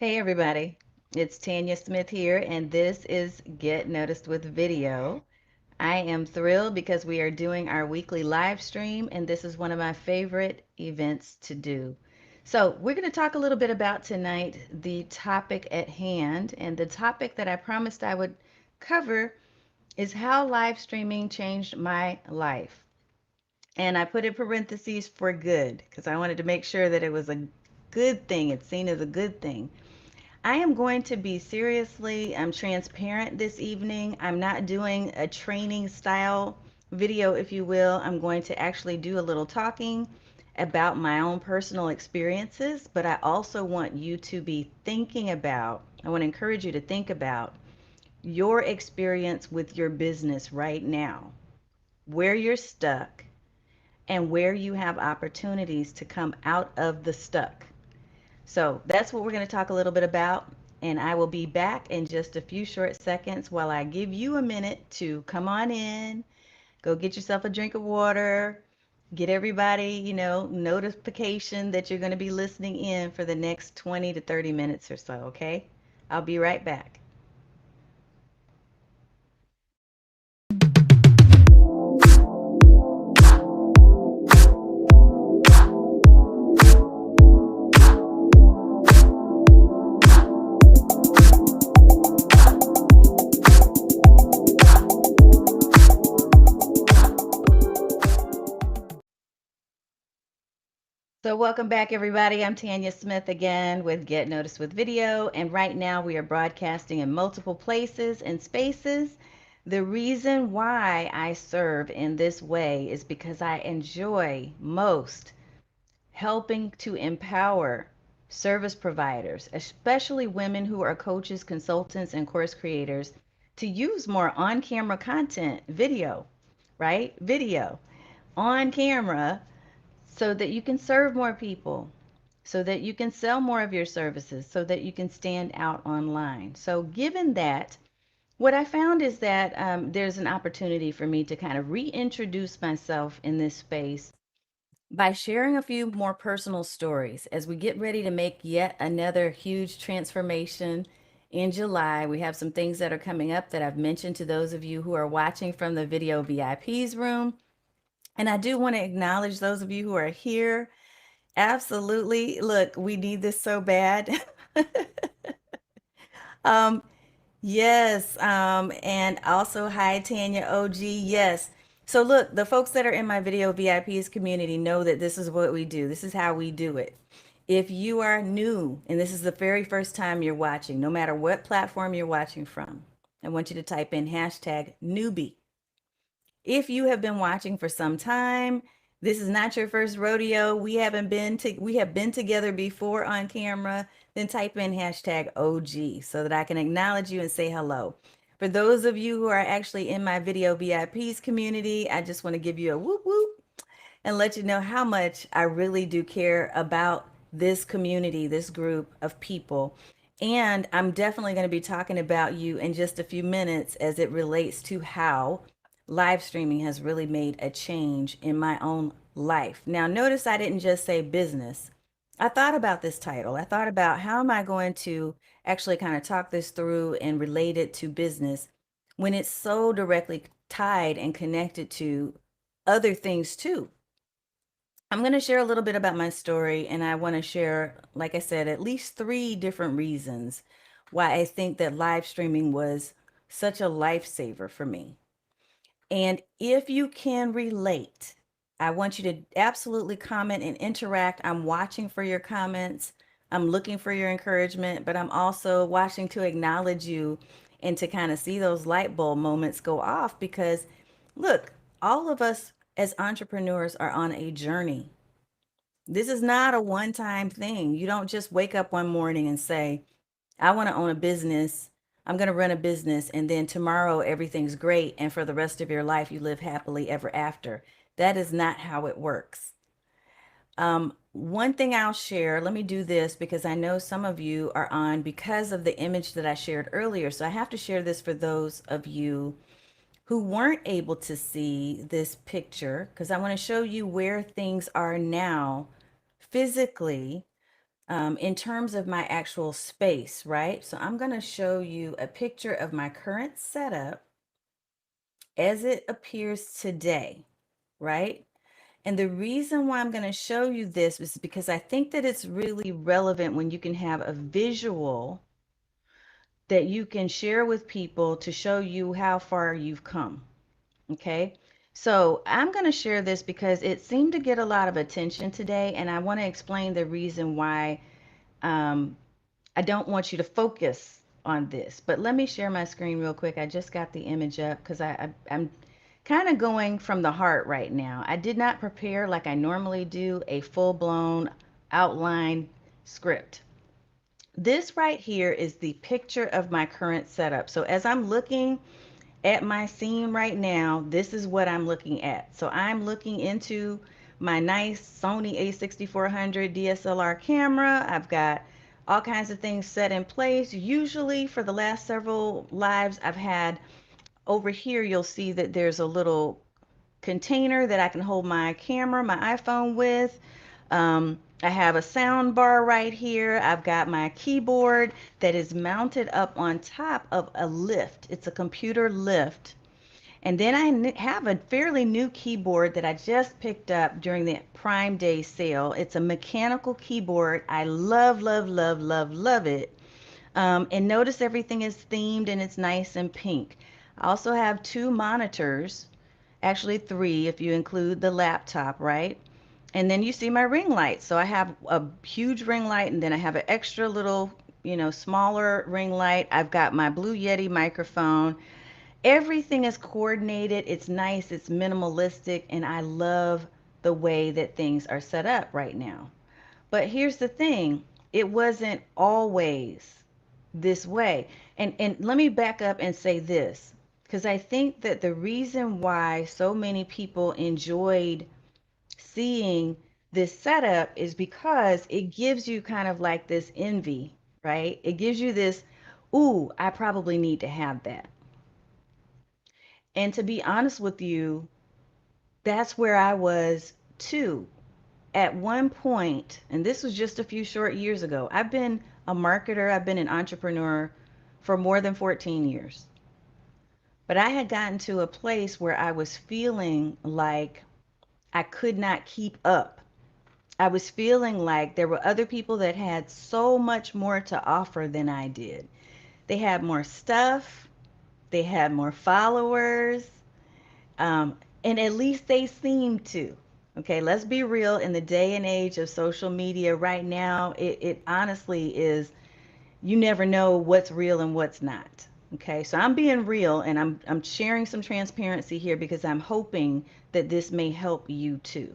Hey everybody, it's Tanya Smith here, and this is Get Noticed with Video. I am thrilled because we are doing our weekly live stream, and this is one of my favorite events to do. So, we're going to talk a little bit about tonight the topic at hand, and the topic that I promised I would cover is how live streaming changed my life. And I put in parentheses for good because I wanted to make sure that it was a good thing, it's seen as a good thing. I am going to be seriously transparent this evening. I'm not doing a training style video, if you will. I'm going to actually do a little talking about my own personal experiences, but I also want you to be thinking about, I want to encourage you to think about your experience with your business right now, where you're stuck, and where you have opportunities to come out of the stuck. So that's what we're going to talk a little bit about. And I will be back in just a few short seconds while I give you a minute to come on in, go get yourself a drink of water, get everybody, notification that you're going to be listening in for the next 20 to 30 minutes or so, okay? I'll be right back. So, welcome back, everybody. I'm Tanya Smith again with Get Noticed with Video. And right now, we are broadcasting in multiple places and spaces. The reason why I serve in this way is because I enjoy most helping to empower service providers, especially women who are coaches, consultants, and course creators, to use more on camera content, video, right? Video on camera so that you can serve more people, so that you can sell more of your services, so that you can stand out online. So, given that, what I found is that there's an opportunity for me to kind of reintroduce myself in this space by sharing a few more personal stories as we get ready to make yet another huge transformation in July. We have some things that are coming up that I've mentioned to those of you who are watching from the video VIPs room. And I do want to acknowledge those of you who are here. Absolutely. Look, we need this so bad. um, yes. And also, hi, Tanya OG. Yes. So, look, the folks that are in my video VIPs community know that this is what we do. This is how we do it. If you are new and this is the very first time you're watching, no matter what platform you're watching from, I want you to type in hashtag newbie. If you have been watching for some time, this is not your first rodeo. We have been together before on camera. Then type in hashtag OG so that I can acknowledge you and say hello. For those of you who are actually in my video VIPs community, I just want to give you a whoop whoop and let you know how much I really do care about this community, this group of people. And I'm definitely going to be talking about you in just a few minutes as it relates to how live streaming has really made a change in my own life. Now, notice I didn't just say business. I thought about this title. I thought about how am I going to actually kind of talk this through and relate it to business when it's so directly tied and connected to other things too. I'm going to share a little bit about my story, and I want to share, like I said, at least three different reasons why I think that live streaming was such a lifesaver for me. And if you can relate, I want you to absolutely comment and interact. I'm watching for your comments. I'm looking for your encouragement, but I'm also watching to acknowledge you and to kind of see those light bulb moments go off because look, all of us as entrepreneurs are on a journey. This is not a one time thing. You don't just wake up one morning and say, I want to own a business. I'm going to run a business. And then tomorrow everything's great. And for the rest of your life, you live happily ever after. That is not how it works. One thing I'll share, let me do this because I know some of you are on because of the image that I shared earlier. So I have to share this for those of you who weren't able to see this picture because I want to show you where things are now physically in terms of my actual space, right? So I'm going to show you a picture of my current setup as it appears today, right? And the reason why I'm going to show you this is because I think that it's really relevant when you can have a visual that you can share with people to show you how far you've come. Okay. So I'm going to share this because it seemed to get a lot of attention today, and I want to explain the reason why um, I don't want you to focus on this. But let me share my screen real quick. I just got the image up because I'm kind of going from the heart right now. I did not prepare like I normally do a full-blown outline script. This right here is the picture of my current setup. So as I'm looking at my scene right now, this is what I'm looking at. So I'm looking into my nice Sony a6400 DSLR camera. I've got all kinds of things set in place. Usually for the last several lives I've had over here, you'll see that there's a little container that I can hold my camera, my iPhone with. I have a sound bar right here. I've got my keyboard that is mounted up on top of a lift. It's a computer lift. And then I have a fairly new keyboard that I just picked up during the Prime Day sale. It's a mechanical keyboard. I love, love, love, love, love it. And notice everything is themed and it's nice and pink. I also have two monitors, actually three if you include the laptop, right? And then you see my ring light. So I have a huge ring light, and then I have an extra little, smaller ring light. I've got my Blue Yeti microphone. Everything is coordinated. It's nice, it's minimalistic, and I love the way that things are set up right now. But here's the thing, it wasn't always this way. And let me back up and say this, because I think that the reason why so many people enjoyed seeing this setup is because it gives you kind of like this envy, right? It gives you this, ooh, I probably need to have that. And to be honest with you, that's where I was too. At one point, and this was just a few short years ago, I've been a marketer, I've been an entrepreneur for more than 14 years. But I had gotten to a place where I was feeling like I could not keep up. I was feeling like there were other people that had so much more to offer than I did. They had more stuff, they had more followers, um, and at least they seemed to. Okay, let's be real. In the day and age of social media right now, it honestly is, you never know what's real and what's not. Okay, so I'm being real and I'm sharing some transparency here because I'm hoping that this may help you too.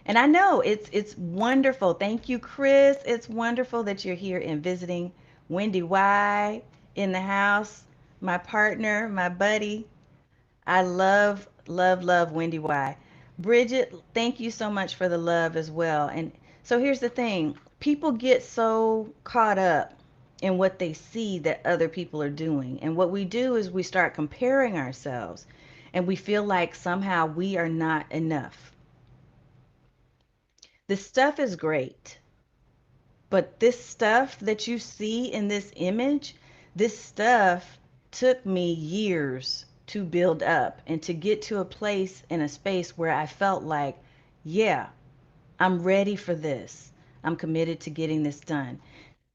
And I know it's wonderful. Thank you, Chris. It's wonderful that you're here and visiting. Wendy Y in the house, my partner, my buddy. I love, love, love Wendy Y. Bridget, thank you so much for the love as well. And so here's the thing, people get so caught up in what they see that other people are doing. And what we do is we start comparing ourselves and we feel like somehow we are not enough. This stuff is great, but this stuff that you see in this image, this stuff took me years to build up and to get to a place in a space where I felt like, yeah, I'm ready for this. I'm committed to getting this done.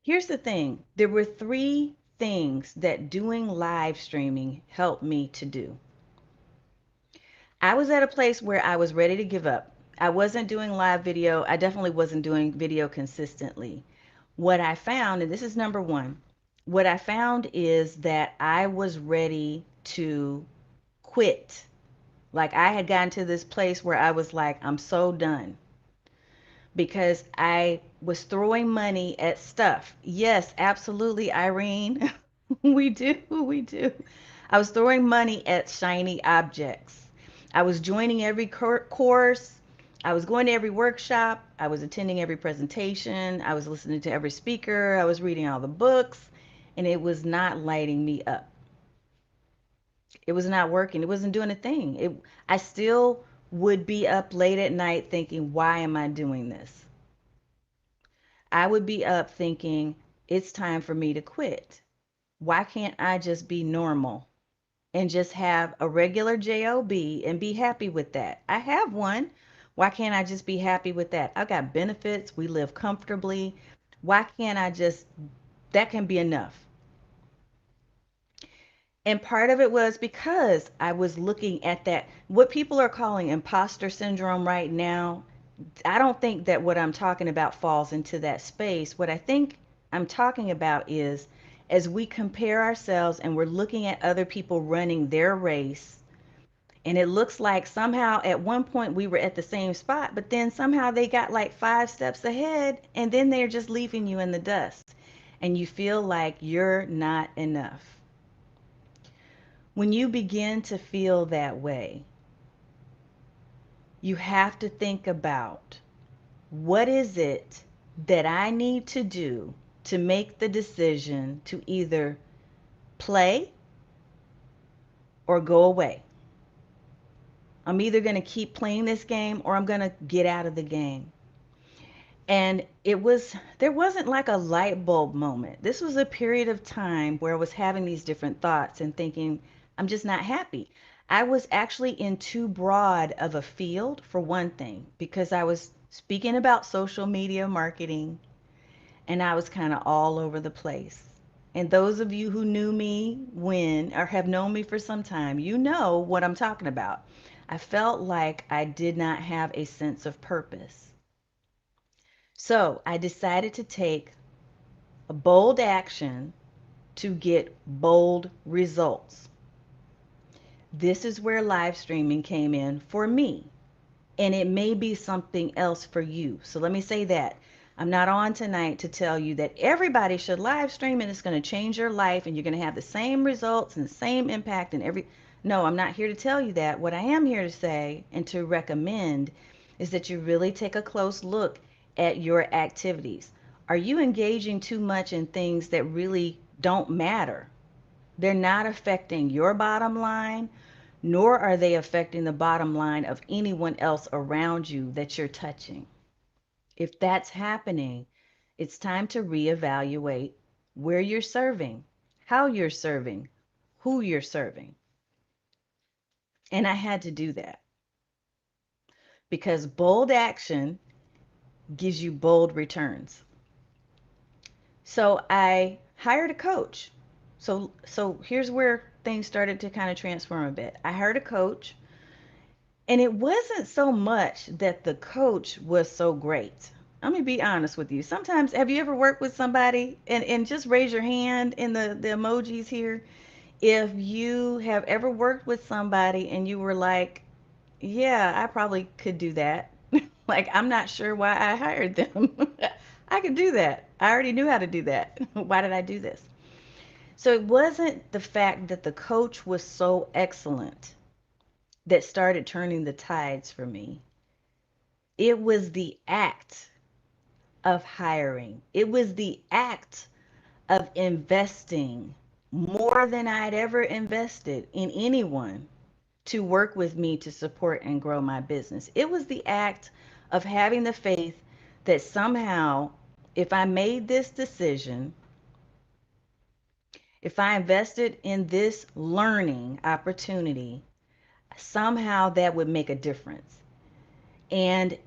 Here's the thing, there were three things that doing live streaming helped me to do. I was at a place where I was ready to give up. I wasn't doing live video. I definitely wasn't doing video consistently. What I found, and this is number one, what I found is that I was ready to quit. Like I had gotten to this place where I was like, I'm so done because I was throwing money at stuff. Yes, absolutely, Irene. We do, we do. I was throwing money at shiny objects. I was joining every course. I was going to every workshop. I was attending every presentation. I was listening to every speaker. I was reading all the books, and it was not lighting me up. It was not working. It wasn't doing a thing. I still would be up late at night thinking, why am I doing this? I would be up thinking, it's time for me to quit. Why can't I just be normal and just have a regular job and be happy with that? I have one. Why can't I just be happy with that? I got benefits. We live comfortably. Why can't I just, that can be enough? And part of it was because I was looking at that, what people are calling imposter syndrome right now. I don't think that what I'm talking about falls into that space. What I think I'm talking about is as we compare ourselves and we're looking at other people running their race, and it looks like somehow at one point we were at the same spot, but then somehow they got like 5 steps ahead, and then they're just leaving you in the dust, and you feel like you're not enough. When you begin to feel that way, you have to think about, what is it that I need to do to make the decision to either play or go away? I'm either going to keep playing this game or I'm going to get out of the game. And there wasn't like a light bulb moment. This was a period of time where I was having these different thoughts and thinking, I'm just not happy. I was actually in too broad of a field, for one thing, because I was speaking about social media marketing and I was kind of all over the place. And those of you who knew me when, or have known me for some time, you know what I'm talking about. I felt like I did not have a sense of purpose. So I decided to take a bold action to get bold results. This is where live streaming came in for me. And it may be something else for you. So let me say that. I'm not on tonight to tell you that everybody should live stream and it's going to change your life and you're going to have the same results and the same impact and every. No, I'm not here to tell you that. What I am here to say and to recommend is that you really take a close look at your activities. Are you engaging too much in things that really don't matter? They're not affecting your bottom line, nor are they affecting the bottom line of anyone else around you that you're touching. If that's happening, it's time to reevaluate where you're serving, how you're serving, who you're serving. And I had to do that because bold action gives you bold returns. So I hired a coach. So here's where things started to kind of transform a bit. I hired a coach. And it wasn't so much that the coach was so great. I'm gonna be honest with you. Sometimes, have you ever worked with somebody, and just raise your hand in the emojis here, if you have ever worked with somebody and you were like, yeah, I probably could do that. Like, I'm not sure why I hired them. I could do that. I already knew how to do that. Why did I do this? So it wasn't the fact that the coach was so excellent that started turning the tides for me. It was the act of hiring. It was the act of investing more than I'd ever invested in anyone to work with me to support and grow my business. It was the act of having the faith that somehow, if I made this decision, if I invested in this learning opportunity, somehow that would make a difference. And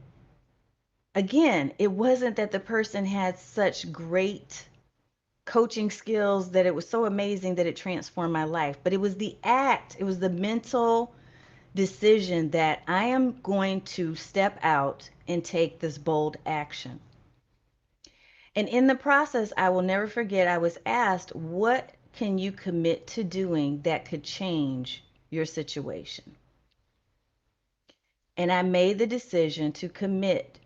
again, it wasn't that the person had such great coaching skills that it was so amazing that it transformed my life, but it was the act, it was the mental decision that I am going to step out and take this bold action. And in the process, I will never forget, I was asked, what can you commit to doing that could change your situation? And I made the decision to commit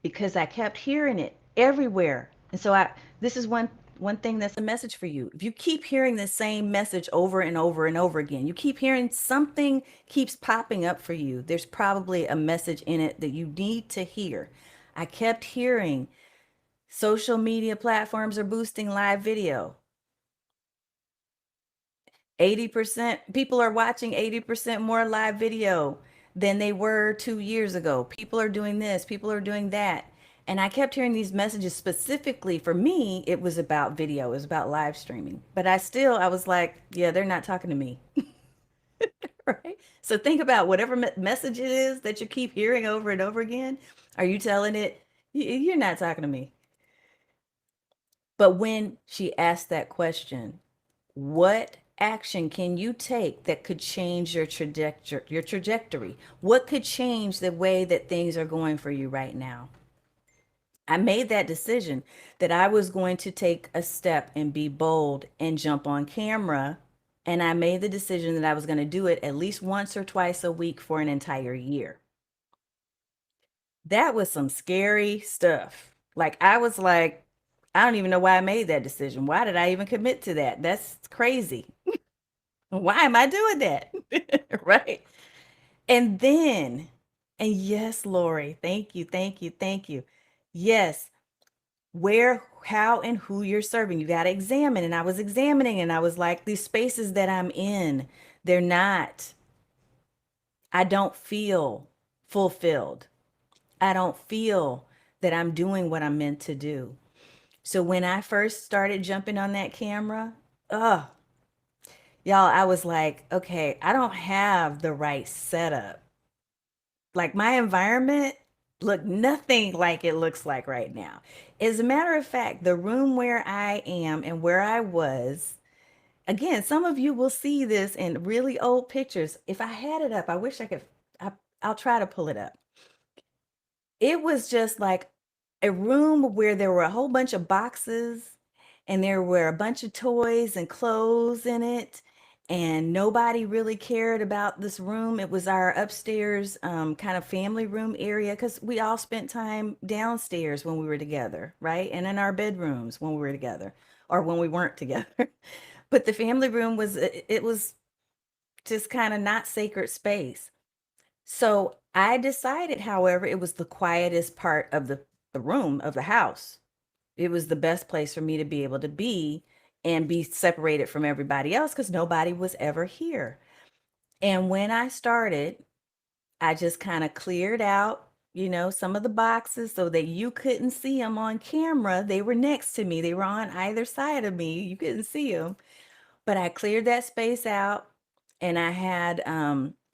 because I kept hearing it everywhere. And so this is one thing that's a message for you. If you keep hearing the same message over and over and over again, you keep hearing something keeps popping up for you, there's probably a message in it that you need to hear. I kept hearing social media platforms are boosting live video. 80% people are watching 80% more live video than they were 2 years ago. People are doing this, people are doing that. And I kept hearing these messages. Specifically for me, it was about video, it was about live streaming. But I was like, yeah, they're not talking to me. Right? So think about whatever message it is that you keep hearing over and over again. Are you telling it, You're not talking to me"? But when she asked that question, what action can you take that could change your trajectory? What could change the way that things are going for you right now? I made that decision that I was going to take a step and be bold and jump on camera. And I made the decision that I was going to do it at least once or twice a week for an entire year. That was some scary stuff. Like, I was like, I don't even know why I made that decision. Why did I even commit to that? That's crazy. Why am I doing that? Right. And then, and yes, Lori, thank you, thank you, thank you. Yes, where, how, and who you're serving. You got to examine. And I was examining and I was like, these spaces that I'm in, they're not, I don't feel fulfilled. I don't feel that I'm doing what I'm meant to do. So when I first started jumping on that camera, oh, y'all, I was like, okay, I don't have the right setup. Like, my environment looked nothing like it looks like right now. As a matter of fact, the room where I am and where I was, again, some of you will see this in really old pictures. If I had it up, I wish I could, I, I'll try to pull it up. It was just like a room where there were a whole bunch of boxes and there were a bunch of toys and clothes in it. And nobody really cared about this room. It was our upstairs kind of family room area because we all spent time downstairs when we were together, right? And in our bedrooms when we were together or when we weren't together. But the family room was, it was just kind of not sacred space. So I decided, however, it was the quietest part of the room of the house. It was the best place for me to be able to be and be separated from everybody else because nobody was ever here. And when I started, I just kind of cleared out, some of the boxes so that you couldn't see them on camera. They were next to me, they were on either side of me. You couldn't see them. But I cleared that space out and I had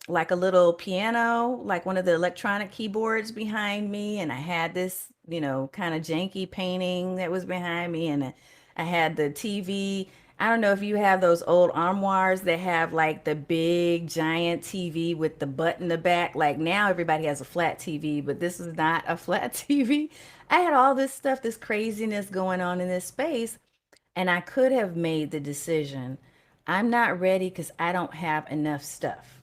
like a little piano, like one of the electronic keyboards behind me. And I had this, kind of janky painting that was behind me. And I had the TV. I don't know if you have those old armoires that have like the big giant TV with the butt in the back. Like, now everybody has a flat TV, but this is not a flat TV. I had all this stuff, this craziness going on in this space. And I could have made the decision, I'm not ready because I don't have enough stuff.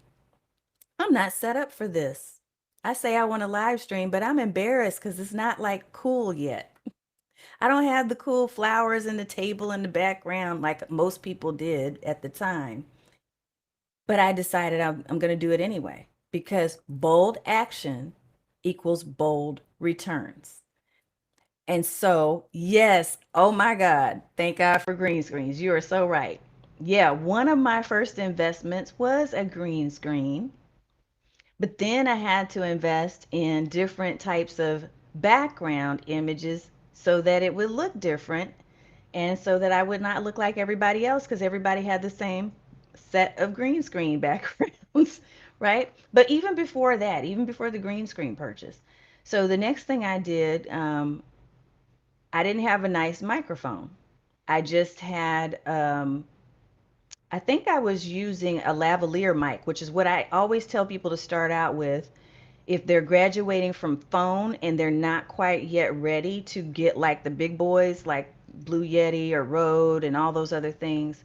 I'm not set up for this. I say I want to live stream, but I'm embarrassed because it's not like cool yet. I don't have the cool flowers and the table in the background like most people did at the time. But I decided I'm going to do it anyway because bold action equals bold returns. And so, yes, oh my God, thank God for green screens. You are so right. Yeah, one of my first investments was a green screen, but then I had to invest in different types of background images so that it would look different and so that I would not look like everybody else because everybody had the same set of green screen backgrounds, right? But even before that, even before the green screen purchase. So the next thing I did, I didn't have a nice microphone. I just had, I think I was using a lavalier mic, which is what I always tell people to start out with if they're graduating from phone and they're not quite yet ready to get like the big boys like Blue Yeti or Rode and all those other things.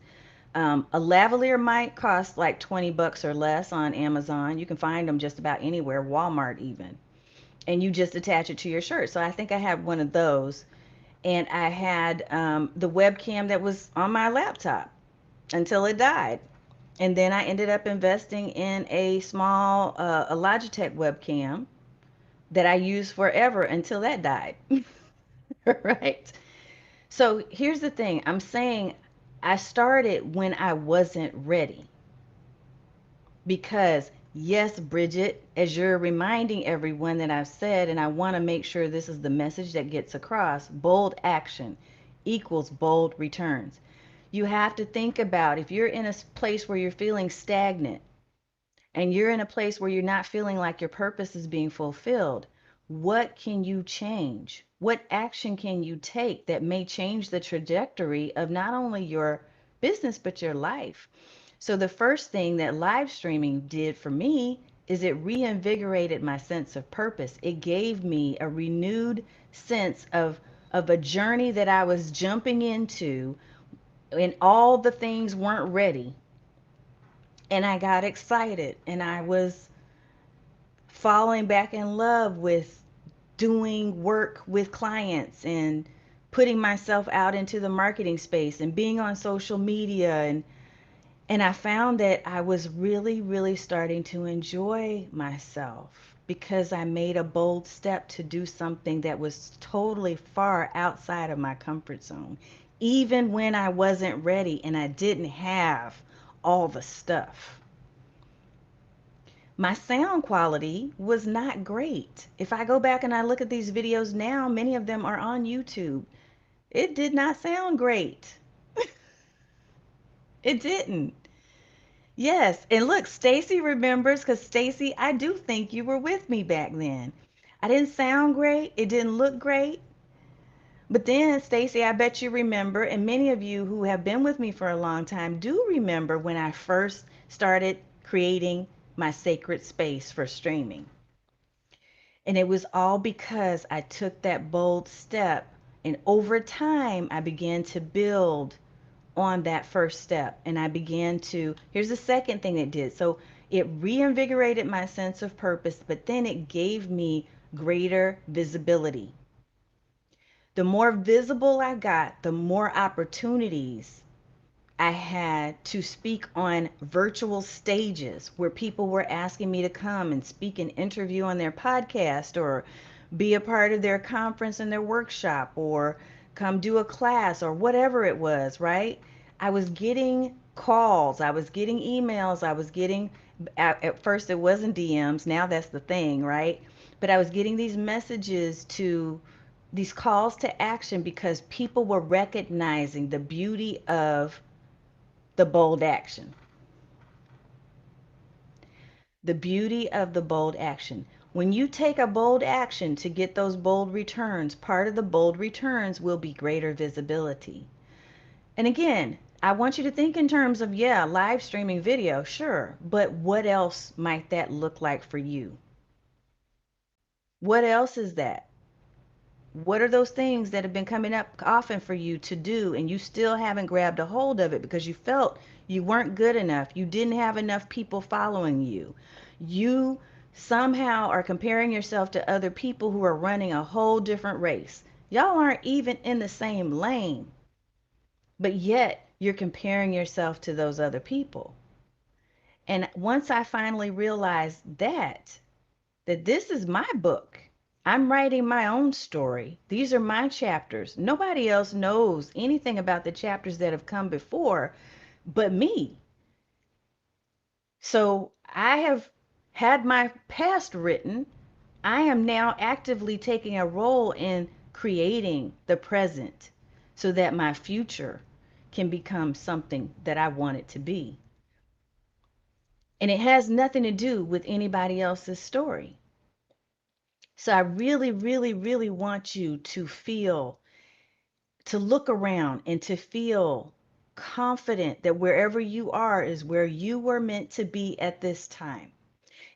A lavalier mic costs like 20 bucks or less on Amazon. You can find them just about anywhere, Walmart even. And you just attach it to your shirt. So I think I have one of those. And I had the webcam that was on my laptop until it died. And then I ended up investing in a small a Logitech webcam that I used forever until that died. Right? So here's the thing. I'm saying I started when I wasn't ready because Yes, Bridget, as you're reminding everyone that I've said, and I want to make sure this is the message that gets across, bold action equals bold returns. You have to think about if you're in a place where you're feeling stagnant and you're in a place where you're not feeling like your purpose is being fulfilled, what can you change? What action can you take that may change the trajectory of not only your business, but your life? So, the first thing that live streaming did for me is it reinvigorated my sense of purpose. It gave me a renewed sense of a journey that I was jumping into, and all the things weren't ready. And I got excited and I was falling back in love with doing work with clients and putting myself out into the marketing space and being on social media, and I found that I was really starting to enjoy myself because I made a bold step to do something that was totally far outside of my comfort zone, even when I wasn't ready and I didn't have all the stuff. My sound quality was not great. If I go back and I look at these videos now, many of them are on YouTube. It did not sound great. It didn't. Yes, and look, Stacy remembers because Stacy, I do think you were with me back then. I didn't sound great. It didn't look great. But then, Stacy, I bet you remember, and many of you who have been with me for a long time do remember when I first started creating my sacred space for streaming. And it was all because I took that bold step. And over time, I began to build on that first step. And I began to, here's the second thing it did. So it reinvigorated my sense of purpose, but then it gave me greater visibility. The more visible I got, the more opportunities I had to speak on virtual stages where people were asking me to come and speak and interview on their podcast or be a part of their conference and their workshop or come do a class or whatever it was, right? I was getting calls, I was getting emails, I was getting, at first it wasn't DMs, now that's the thing, right? But I was getting these messages to, these calls to action because people were recognizing the beauty of the bold action. The beauty of the bold action. When you take a bold action to get those bold returns, part of the bold returns will be greater visibility. And again, I want you to think in terms of, yeah, live streaming video, sure, but what else might that look like for you? What else is that? What are those things that have been coming up often for you to do and you still haven't grabbed a hold of it because you felt you weren't good enough? You didn't have enough people following you. You somehow are comparing yourself to other people who are running a whole different race. Y'all aren't even in the same lane, but yet you're comparing yourself to those other people. And once I finally realized that this is my book. I'm writing my own story. These are my chapters. Nobody else knows anything about the chapters that have come before but me. So I have had my past written. I am now actively taking a role in creating the present so that my future can become something that I want it to be. And it has nothing to do with anybody else's story. So I really want you to feel, to look around and to feel confident that wherever you are is where you were meant to be at this time.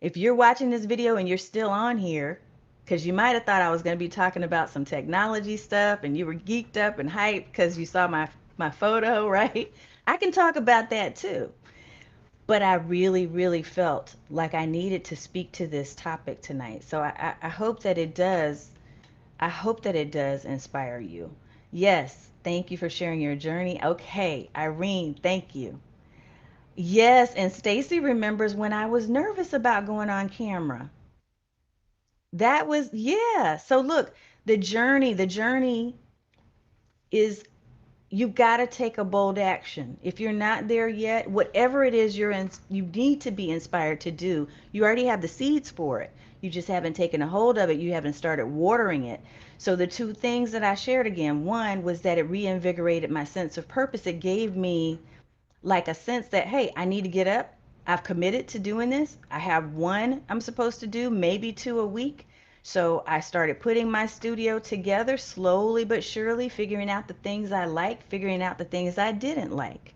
If you're watching this video and you're still on here, because you might have thought I was going to be talking about some technology stuff and you were geeked up and hyped because you saw my photo, right? I can talk about that too. But I really felt like I needed to speak to this topic tonight. So I hope that it does. I hope that it does inspire you. Yes, thank you for sharing your journey. Okay, Irene, thank you. Yes, and Stacy remembers when I was nervous about going on camera. That was, yeah. So look, the journey is you got to take a bold action. If you're not there yet, whatever it is you need to be inspired to do, you already have the seeds for it. You just haven't taken a hold of it. You haven't started watering it. So the two things that I shared again, one was that it reinvigorated my sense of purpose. It gave me like a sense that, hey, I need to get up. I've committed to doing this. I have one I'm supposed to do, maybe two a week. So I started putting my studio together slowly but surely, figuring out the things I liked, figuring out the things I didn't like.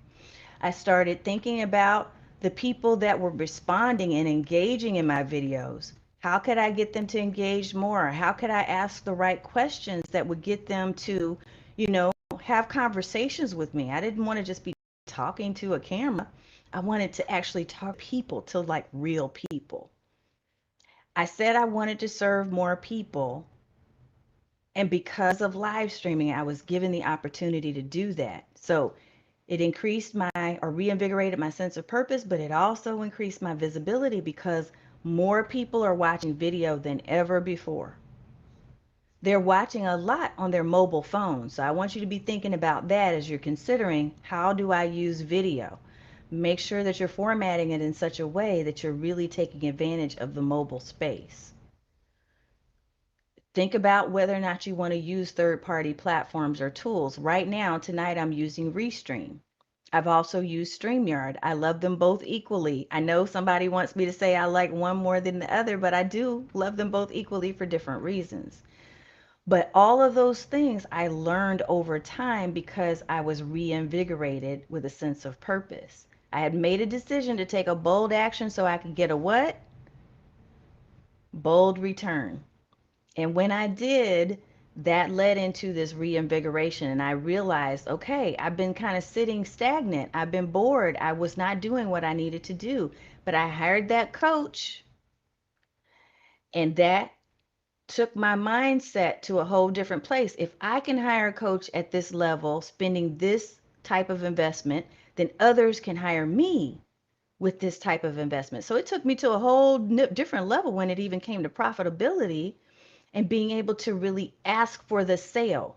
I started thinking about the people that were responding and engaging in my videos. How could I get them to engage more? How could I ask the right questions that would get them to, you know, have conversations with me? I didn't want to just be talking to a camera. I wanted to actually talk to people, to like real people. I said I wanted to serve more people. And because of live streaming, I was given the opportunity to do that. So it increased or reinvigorated my sense of purpose, but it also increased my visibility because more people are watching video than ever before. They're watching a lot on their mobile phones. So I want you to be thinking about that as you're considering, how do I use video? Make sure that you're formatting it in such a way that you're really taking advantage of the mobile space. Think about whether or not you want to use third-party platforms or tools. Right now, tonight, I'm using Restream. I've also used StreamYard. I love them both equally. I know somebody wants me to say I like one more than the other, but I do love them both equally for different reasons. But all of those things I learned over time because I was reinvigorated with a sense of purpose. I had made a decision to take a bold action so I could get a what? Bold return. And when I did, that led into this reinvigoration. And I realized, okay, I've been kind of sitting stagnant. I've been bored. I was not doing what I needed to do. But I hired that coach, and that took my mindset to a whole different place. If I can hire a coach at this level, spending this type of investment, then others can hire me with this type of investment. So it took me to a whole different level when it even came to profitability and being able to really ask for the sale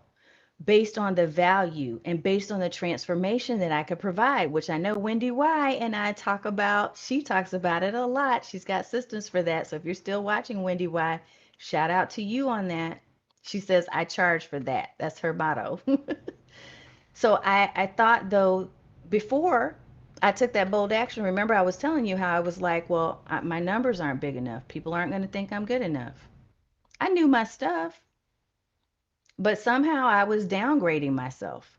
based on the value and based on the transformation that I could provide, which I know Wendy Y and I talk about. She talks about it a lot. She's got systems for that. So if you're still watching Wendy Y, shout out to you on that. She says, I charge for that. That's her motto. So I thought though, before I took that bold action, remember I was telling you how I was like, well, my numbers aren't big enough. People aren't going to think I'm good enough. I knew my stuff, but somehow I was downgrading myself.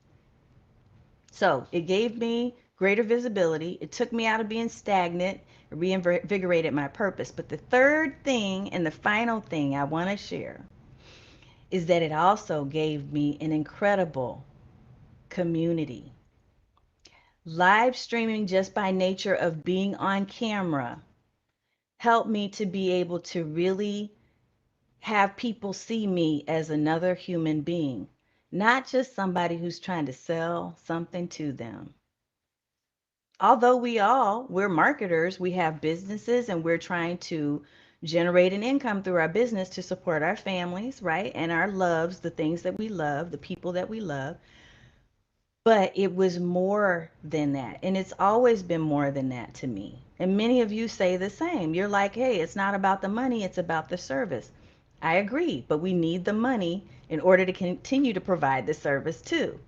So it gave me greater visibility. It took me out of being stagnant, it reinvigorated my purpose. But the third thing and the final thing I want to share is that it also gave me an incredible community. Live streaming, just by nature of being on camera, helped me to be able to really have people see me as another human being, not just somebody who's trying to sell something to them. Although we're marketers, we have businesses and we're trying to generate an income through our business to support our families, right? And our loves, the things that we love, the people that we love. But it was more than that. And it's always been more than that to me. And many of you say the same. You're like, hey, it's not about the money, it's about the service. I agree, but we need the money in order to continue to provide the service too.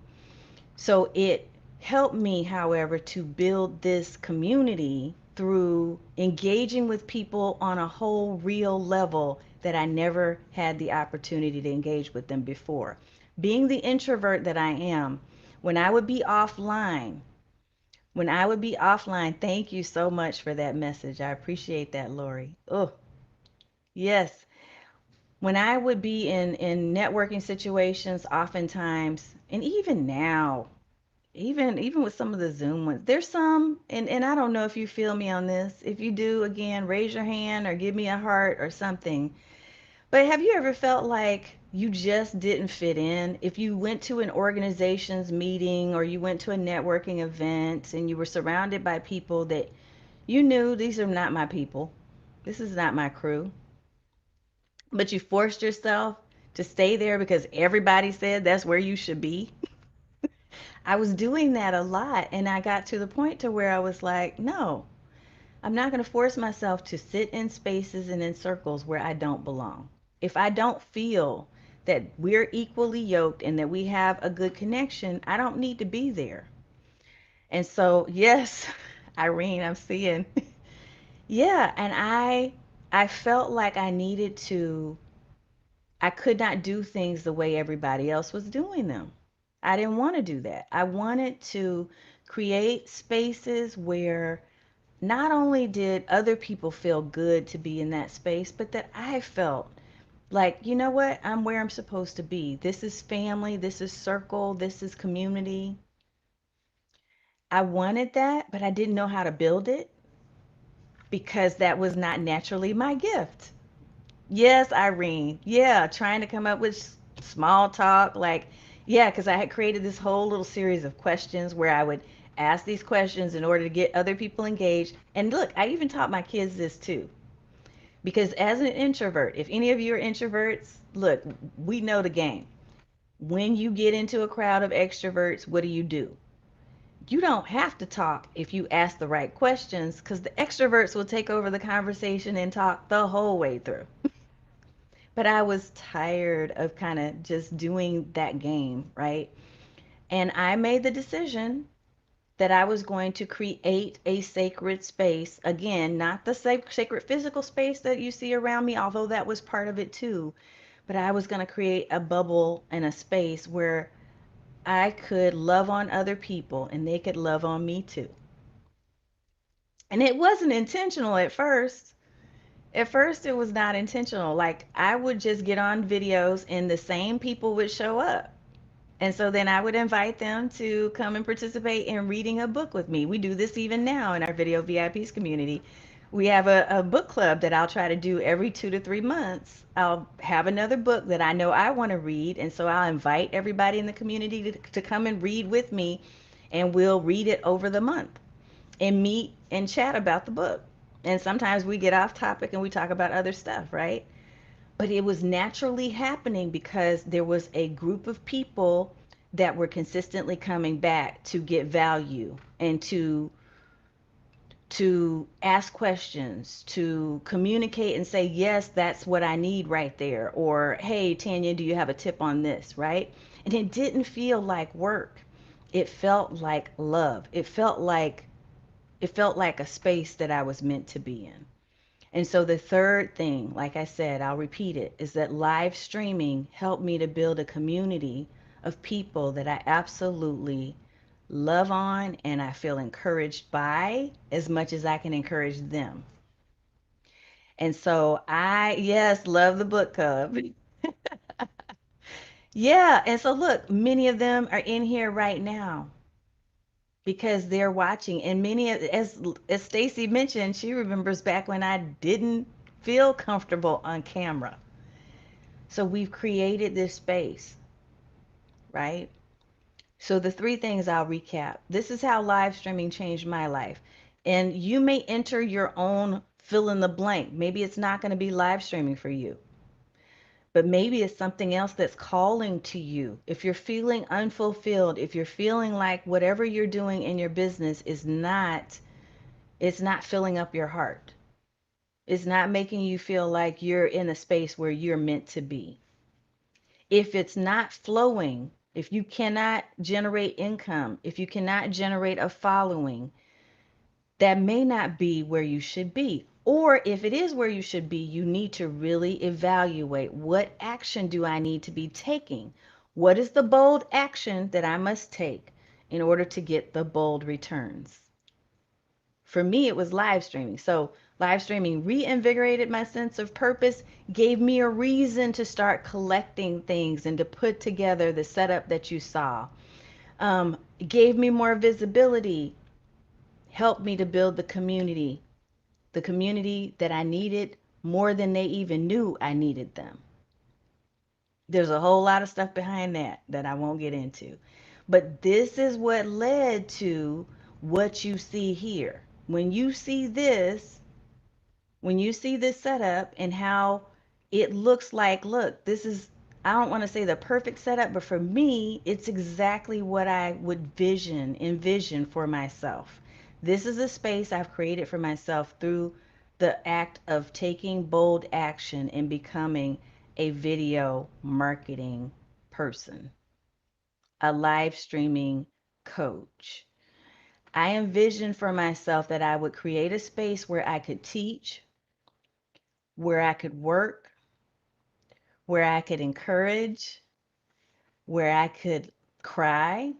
So it helped me, however, to build this community through engaging with people on a whole real level that I never had the opportunity to engage with them before. Being the introvert that I am, when I would be offline, thank you so much for that message. I appreciate that, Lori. Oh, yes. When I would be in networking situations, oftentimes, and even now, even with some of the Zoom ones, there's some, and I don't know if you feel me on this. If you do, again, raise your hand or give me a heart or something. But have you ever felt like you just didn't fit in? If you went to an organization's meeting or you went to a networking event and you were surrounded by people that you knew these are not my people, this is not my crew, but you forced yourself to stay there because everybody said that's where you should be. I was doing that a lot, and I got to the point to where I was like, no, I'm not going to force myself to sit in spaces and in circles where I don't belong. If I don't feel that we're equally yoked and that we have a good connection, I don't need to be there. And so, yes, Irene, I'm seeing. Yeah, and I felt like I could not do things the way everybody else was doing them. I didn't want to do that. I wanted to create spaces where not only did other people feel good to be in that space, but that I felt like, you know what? I'm where I'm supposed to be. This is family, this is circle, this is community. I wanted that, but I didn't know how to build it because that was not naturally my gift. Yes, Irene. Yeah, trying to come up with small talk. Like, yeah, because I had created this whole little series of questions where I would ask these questions in order to get other people engaged. And look, I even taught my kids this too. Because as an introvert, if any of you are introverts, look, we know the game. When you get into a crowd of extroverts, what do? You don't have to talk if you ask the right questions because the extroverts will take over the conversation and talk the whole way through. But I was tired of kind of just doing that game, right? And I made the decision that I was going to create a sacred space. Again, not the sacred physical space that you see around me, although that was part of it too. But I was going to create a bubble and a space where I could love on other people and they could love on me too. And it wasn't intentional at first. At first, it was not intentional. Like, I would just get on videos and the same people would show up. And so then I would invite them to come and participate in reading a book with me. We do this even now in our Video VIPs community. We have a book club that I'll try to do every 2 to 3 months. I'll have another book that I know I want to read. And so I'll invite everybody in the community to come and read with me. And we'll read it over the month and meet and chat about the book. And sometimes we get off topic and we talk about other stuff, right? But it was naturally happening because there was a group of people that were consistently coming back to get value and to ask questions, to communicate and say, yes, that's what I need right there. Or, hey, Tanya, do you have a tip on this, right? And it didn't feel like work. It felt like love. It felt like a space that I was meant to be in. And so the third thing, like I said, I'll repeat it, is that live streaming helped me to build a community of people that I absolutely love on and I feel encouraged by as much as I can encourage them. And so yes, love the book club. Yeah. And so look, many of them are in here right now because they're watching. And as Stacy mentioned, she remembers back when I didn't feel comfortable on camera. So we've created this space, right? So the three things I'll recap. This is how live streaming changed my life. And you may enter your own fill in the blank. Maybe it's not going to be live streaming for you, but maybe it's something else that's calling to you. If you're feeling unfulfilled, if you're feeling like whatever you're doing in your business it's not filling up your heart. It's not making you feel like you're in a space where you're meant to be. If it's not flowing, if you cannot generate income, if you cannot generate a following, that may not be where you should be. Or if it is where you should be, you need to really evaluate what action do I need to be taking? What is the bold action that I must take in order to get the bold returns? For me, it was live streaming. So live streaming reinvigorated my sense of purpose, gave me a reason to start collecting things and to put together the setup that you saw. Gave me more visibility, helped me to build the community that I needed more than they even knew I needed them. There's a whole lot of stuff behind that I won't get into. But this is what led to what you see here. When you see this, when you see this setup and how it looks like, look, this is, I don't want to say the perfect setup, but for me, it's exactly what I would envision for myself. This is a space I've created for myself through the act of taking bold action and becoming a video marketing person, a live streaming coach. I envisioned for myself that I would create a space where I could teach, where I could work, where I could encourage, where I could cry.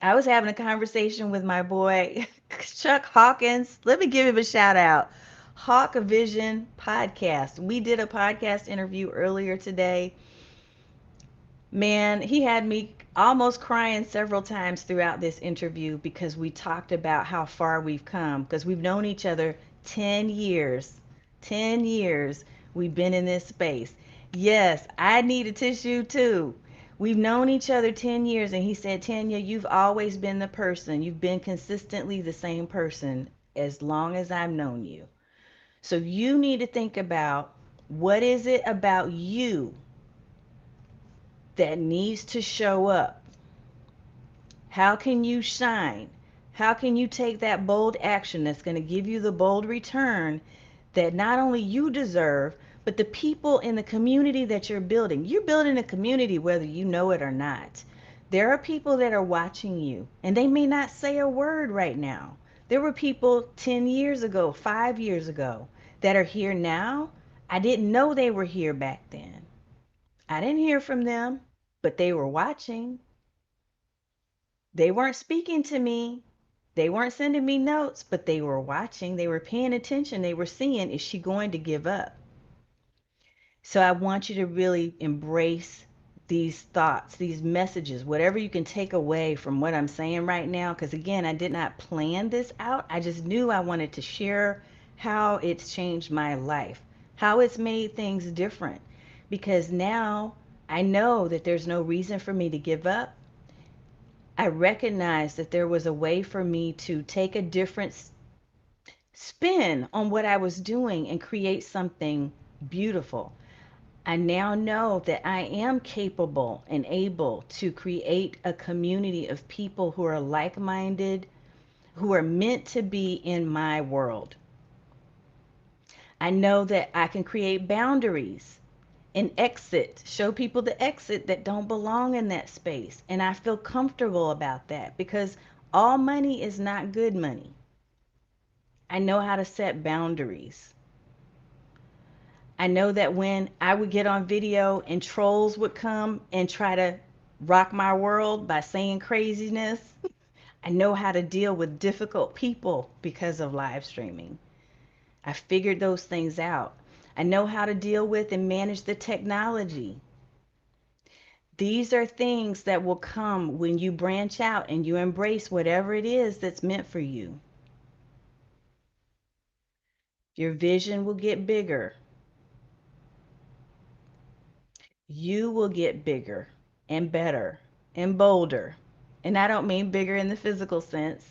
I was having a conversation with my boy, Chuck Hawkins. Let me give him a shout out. Hawk Vision podcast. We did a podcast interview earlier today. Man, he had me almost crying several times throughout this interview because we talked about how far we've come because we've known each other 10 years. 10 years we've been in this space. Yes, I need a tissue too. We've known each other 10 years, and he said, Tanya, you've always been the person. You've been consistently the same person as long as I've known you. So you need to think about what is it about you that needs to show up. How can you shine? How can you take that bold action that's going to give you the bold return that not only you deserve, but the people in the community that you're building? You're building a community whether you know it or not. There are people that are watching you, and they may not say a word right now. There were people 10 years ago, 5 years ago, that are here now. I didn't know they were here back then. I didn't hear from them, but they were watching. They weren't speaking to me. They weren't sending me notes, but they were watching. They were paying attention. They were seeing, is she going to give up? So I want you to really embrace these thoughts, these messages, whatever you can take away from what I'm saying right now. Because again, I did not plan this out. I just knew I wanted to share how it's changed my life, how it's made things different. Because now I know that there's no reason for me to give up. I recognized that there was a way for me to take a different spin on what I was doing and create something beautiful. I now know that I am capable and able to create a community of people who are like minded, who are meant to be in my world. I know that I can create boundaries and exit, show people the exit that don't belong in that space. And I feel comfortable about that because all money is not good money. I know how to set boundaries. I know that when I would get on video and trolls would come and try to rock my world by saying craziness, I know how to deal with difficult people because of live streaming. I figured those things out. I know how to deal with and manage the technology. These are things that will come when you branch out and you embrace whatever it is that's meant for you. Your vision will get bigger. You will get bigger and better and bolder. And I don't mean bigger in the physical sense,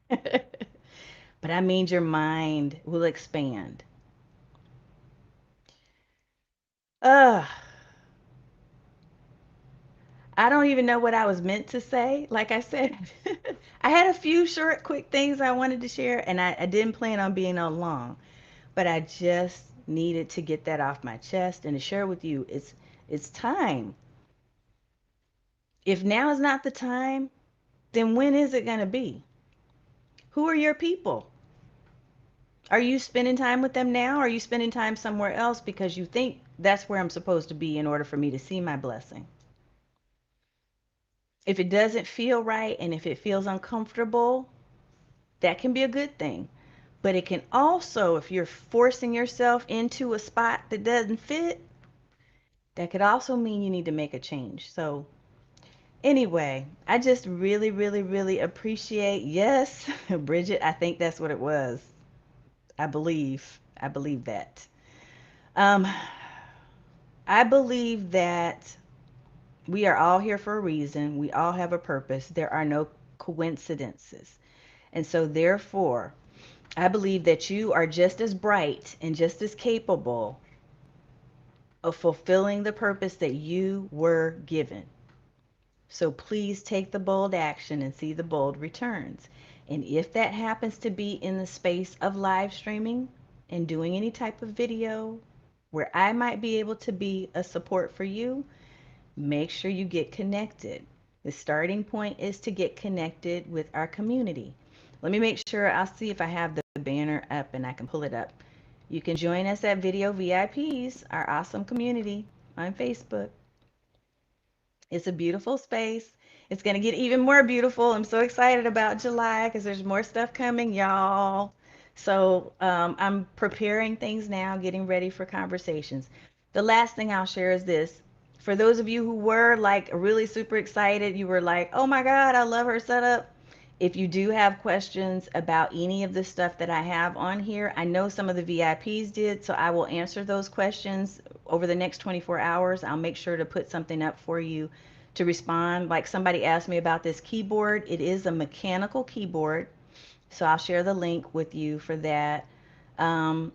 but I mean your mind will expand. Ugh, I don't even know what I was meant to say. Like I said, I had a few short, quick things I wanted to share, and I didn't plan on being on long, but I just needed to get that off my chest and to share with you. It's time. If now is not the time, then when is it going to be? Who are your people? Are you spending time with them now? Or are you spending time somewhere else because you think that's where I'm supposed to be in order for me to see my blessing? If it doesn't feel right and if it feels uncomfortable, that can be a good thing. But it can also, if you're forcing yourself into a spot that doesn't fit, that could also mean you need to make a change. So, anyway, I just really, really, really appreciate, yes, Bridget, I think that's what it was. I believe that. Um, I believe that we are all here for a reason. We all have a purpose. There are no coincidences. And so, therefore, I believe that you are just as bright and just as capable of fulfilling the purpose that you were given. So please take the bold action and see the bold returns. And if that happens to be in the space of live streaming and doing any type of video where I might be able to be a support for you, make sure you get connected. The starting point is to get connected with our community. Let me make sure, I'll see if I have the banner up and I can pull it up. You can join us at Video VIPs, our awesome community on Facebook. It's a beautiful space. It's going to get even more beautiful. I'm so excited about July because there's more stuff coming, y'all. So I'm preparing things now, getting ready for conversations. The last thing I'll share is this. For those of you who were like really super excited, you were like, oh my God, I love her setup. If you do have questions about any of the stuff that I have on here, I know some of the VIPs did, so I will answer those questions over the next 24 hours. I'll make sure to put something up for you to respond. Like somebody asked me about this keyboard. It is a mechanical keyboard, so I'll share the link with you for that. Um,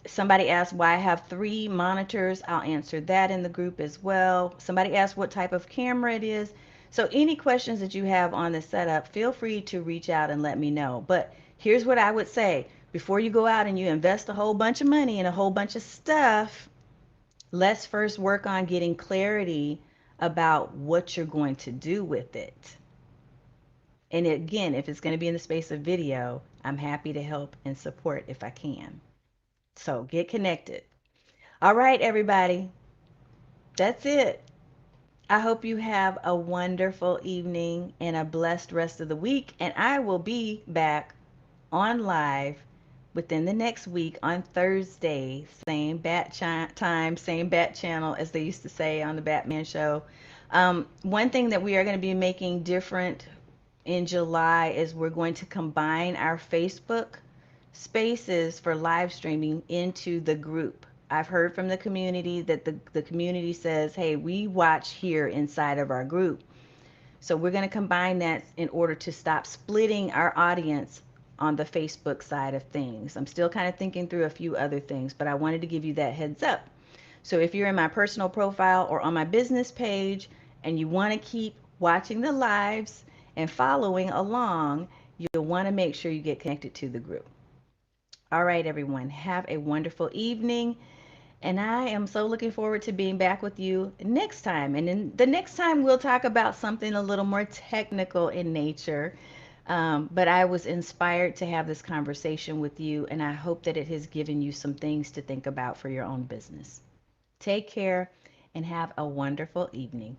Somebody asked why I have 3 monitors. I'll answer that in the group as well. Somebody asked what type of camera it is. So any questions that you have on the setup, feel free to reach out and let me know. But here's what I would say. Before you go out and you invest a whole bunch of money in a whole bunch of stuff, let's first work on getting clarity about what you're going to do with it. And again, if it's going to be in the space of video, I'm happy to help and support if I can. So get connected. All right, everybody. That's it. I hope you have a wonderful evening and a blessed rest of the week. And I will be back on live within the next week on Thursday. Same bat time, same bat channel, as they used to say on the Batman show. One thing that we are going to be making different in July is we're going to combine our Facebook spaces for live streaming into the group. I've heard from the community that the community says, hey, we watch here inside of our group. So we're going to combine that in order to stop splitting our audience on the Facebook side of things. I'm still kind of thinking through a few other things, but I wanted to give you that heads up. So if you're in my personal profile or on my business page and you want to keep watching the lives and following along, you'll want to make sure you get connected to the group. All right, everyone, have a wonderful evening. And I am so looking forward to being back with you next time. And then the next time we'll talk about something a little more technical in nature. But I was inspired to have this conversation with you, and I hope that it has given you some things to think about for your own business. Take care and have a wonderful evening.